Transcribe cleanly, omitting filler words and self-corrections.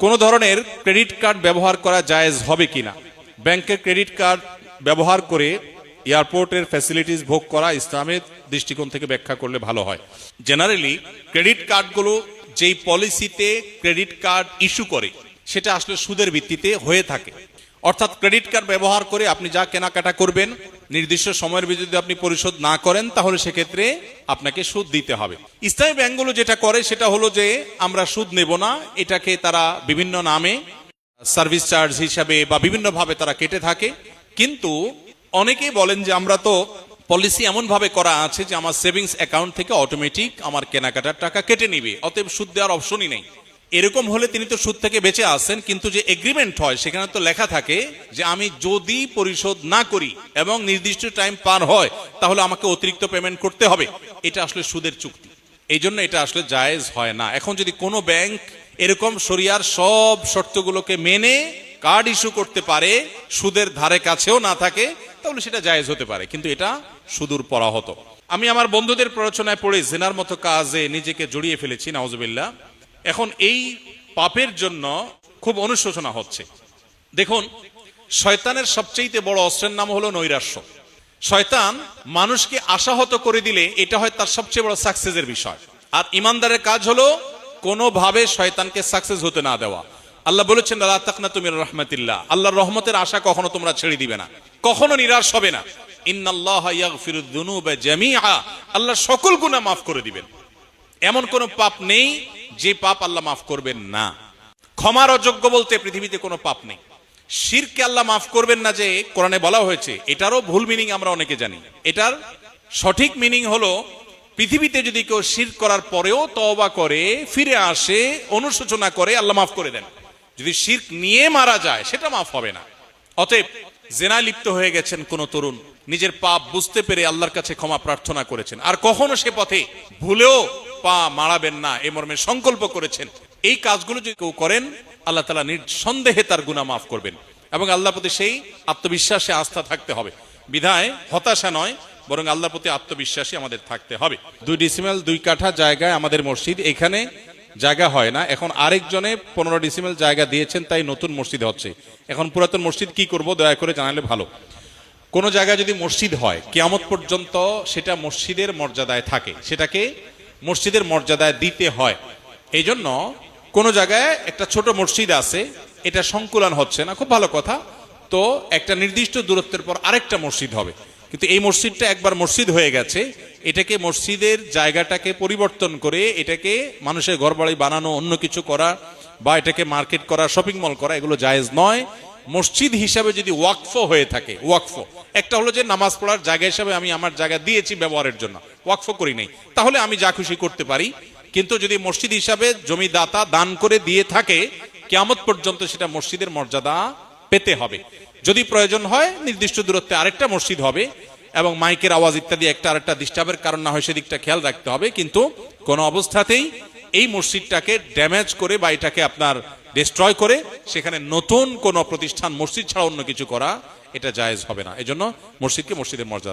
কোন ধরনের credit card ব্যবহার করা জায়েজ হবে কিনা? ব্যাংকের ক্রেডিট কার্ড ব্যবহার করে এয়ারপোর্টের ফ্যাসিলিটিস ভোগ করা ইসলামের দৃষ্টিকোণ থেকে ব্যাখ্যা করলে ভালো হয়। জেনারেলি ক্রেডিট কার্ডগুলো যেই পলিসিতে ক্রেডিট কার্ড ইস্যু করে সেটা আসলে সুদের ভিত্তিতে হয়ে থাকে। অর্থাৎ ক্রেডিট কার্ড ব্যবহার করে আপনি যা কেনাকাটা করবেন নির্দিষ্ট সময়ের ভিতরে যদি আপনি পরিশোধ না করেন তাহলে সেক্ষেত্রে আপনাকে সুদ দিতে হবে। ইসলামী ব্যাংকগুলো যেটা করে সেটা হলো যে আমরা সুদ নেব না, এটাকে তারা বিভিন্ন নামে সার্ভিস চার্জ হিসাবে বা বিভিন্নভাবে তারা কেটে থাকে। কিন্তু অনেকেই বলেন যে আমরা তো পলিসি এমন ভাবে করা আছে যে আমার সেভিংস অ্যাকাউন্ট থেকে অটোমেটিক আমার কেনাকাটার টাকা কেটে নিবে, অতএব সুদ দেওয়ার অপশনই নেই। এরকম হলে তিনি তো সুদ থেকে বেঁচে আসেন, কিন্তু যে এগ্রিমেন্ট হয় সেখানে তো লেখা থাকে যে আমি যদি পরিশোধ না করি এবং নির্দিষ্ট টাইম পার হয় তাহলে আমাকে অতিরিক্ত পেমেন্ট করতে হবে। এটা আসলে সুদের চুক্তি, এই জন্য এটা আসলে জায়েজ হয় না। এখন যদি কোনো ব্যাংক এরকম শরিয়ার সব শর্তগুলোকে মেনে কার্ড ইস্যু করতে পারে, সুদের ধারে কাছেও না থাকে, তাহলে সেটা জায়েজ হতে পারে, কিন্তু এটা সুদূর পরাহত। আমি আমার বন্ধুদের প্ররোচনায় পড়ে জিনার মতো কাজে নিজেকে জড়িয়ে ফেলেছি, নাউজুবিল্লাহ। এখন এই পাপের জন্য খুব অনুশোচনা হচ্ছে। দেখুন, শয়তানের সবচেয়ে বড় অস্ত্রের নাম হলো নৈরাশ্য। শয়তান মানুষকে আশাহত করে দিলে এটা হয় তার সবচেয়ে বড় সাকসেসের বিষয়। আর ইমানদারের কাজ হলো কোনোভাবে শয়তানকে সাকসেস হতে না দেওয়া। আল্লাহ বলেছেন লা তাকনাতু মির রাহমাতিল্লাহ, আল্লাহর রহমতের আশা কখনো তোমরা ছেড়ে দিবে না, কখনো নিরাশ হবে না। ইন্নাল্লাহা ইয়াগফিরুয যুনুবা জামিআ, আল্লাহ সকল গুনাহ মাফ করে দিবেন। এমন কোন পাপ নেই যে পাপ আল্লাহ মাফ করবেন না। ক্ষমার অযোগ্য বলতে পৃথিবীতে কোনো পাপ নেই। শিরকে আল্লাহ মাফ করবেন না যে কোরআনে বলা হয়েছে, এটারও ভুল মিনিং আমরা অনেকে জানি। এটার সঠিক মিনিং হলো পৃথিবীতে যদি কেউ শিরক করার পরেও তওবা করে, ফিরে আসে, অনুশোচনা করে, আল্লাহ মাফ করে দেন। যদি শিরক নিয়ে মারা যায় সেটা মাফ হবে না। অতএব জেনায় লিপ্ত হয়ে গেছেন কোন তরুণ, নিজের পাপ বুঝতে পেরে আল্লাহর কাছে ক্ষমা প্রার্থনা করেছেন, আর কখনো সে পথে ভুলেও পা মারাবেন না এ মর্মে সংকল্প করেছেন, এই কাজগুলো যদি কেউ করেন আল্লাহ তাআলা নিঃসন্দেহে তার গুনাহ মাফ করবেন। এবং আল্লাহর প্রতি সেই আত্মবিশ্বাসে আস্থা থাকতে হবে। বিধায় হতাশা নয়, বরং আল্লাহর প্রতি আত্মবিশ্বাসী আমাদের থাকতে হবে। 2 ডিসিমেল 2 কাঠা জায়গায় আমাদের মসজিদ, এখানে জায়গা হয় না। এখন আরেকজনে 15 ডিসিমেল জায়গা দিয়েছেন, তাই নতুন মসজিদ হচ্ছে। এখন পুরাতন মসজিদ কি করব, দয়া করে জানালে ভালো। কোন জায়গায় যদি মসজিদ হয় কিয়ামত পর্যন্ত সেটা মসজিদের মর্যাদায় থাকে, সেটাকে মসজিদের মর্যাদায় দিতে হয়। এই জন্য কোন জায়গায় একটা ছোট মসজিদ আছে, এটা সংকুলন হচ্ছে না, খুব ভালো কথা, তো একটা নির্দিষ্ট দূরত্বের পর আরেকটা মসজিদ হবে। কিন্তু এই মসজিদটা একবার মসজিদ হয়ে গেছে, এটাকে মসজিদের জায়গাটাকে পরিবর্তন করে এটাকে মানুষের ঘরবাড়ি বানানো, অন্য কিছু করা, বা এটাকে মার্কেট করা, শপিং মল করা, এগুলো জায়েজ নয়। মসজিদ হিসাবে যদি ওয়াকফ হয়ে থাকে, ওয়াকফ একটা হলো যে নামাজ পড়ার জায়গা হিসাবে আমি আমার জায়গা দিয়েছি ব্যবহারের জন্য, ওয়াকফ করি নাই, তাহলে আমি যা খুশি করতে পারি। কিন্তু যদি মসজিদ হিসাবে জমিদাতা দান করে দিয়ে থাকে, কিয়ামত পর্যন্ত সেটা মসজিদের মর্যাদা পেতে হবে। যদি প্রয়োজন হয় নির্দিষ্ট দূরত্বে আরেকটা মসজিদ হবে, এবং মাইকের আওয়াজ ইত্যাদি একটা আরেকটা ডিস্টার্বের কারণ না হয় সেদিকটা খেয়াল রাখতে হবে। কিন্তু কোন অবস্থাতেই এই মসজিদটাকে ড্যামেজ করে বা এটাকে আপনার ডিস্ট্রয় করে সেখানে নতুন কোন প্রতিষ্ঠান মসজিদ ছাড়া অন্য কিছু করা, এটা জায়েজ হবে না। এজন্য মসজিদকে মসজিদের মর্যাদা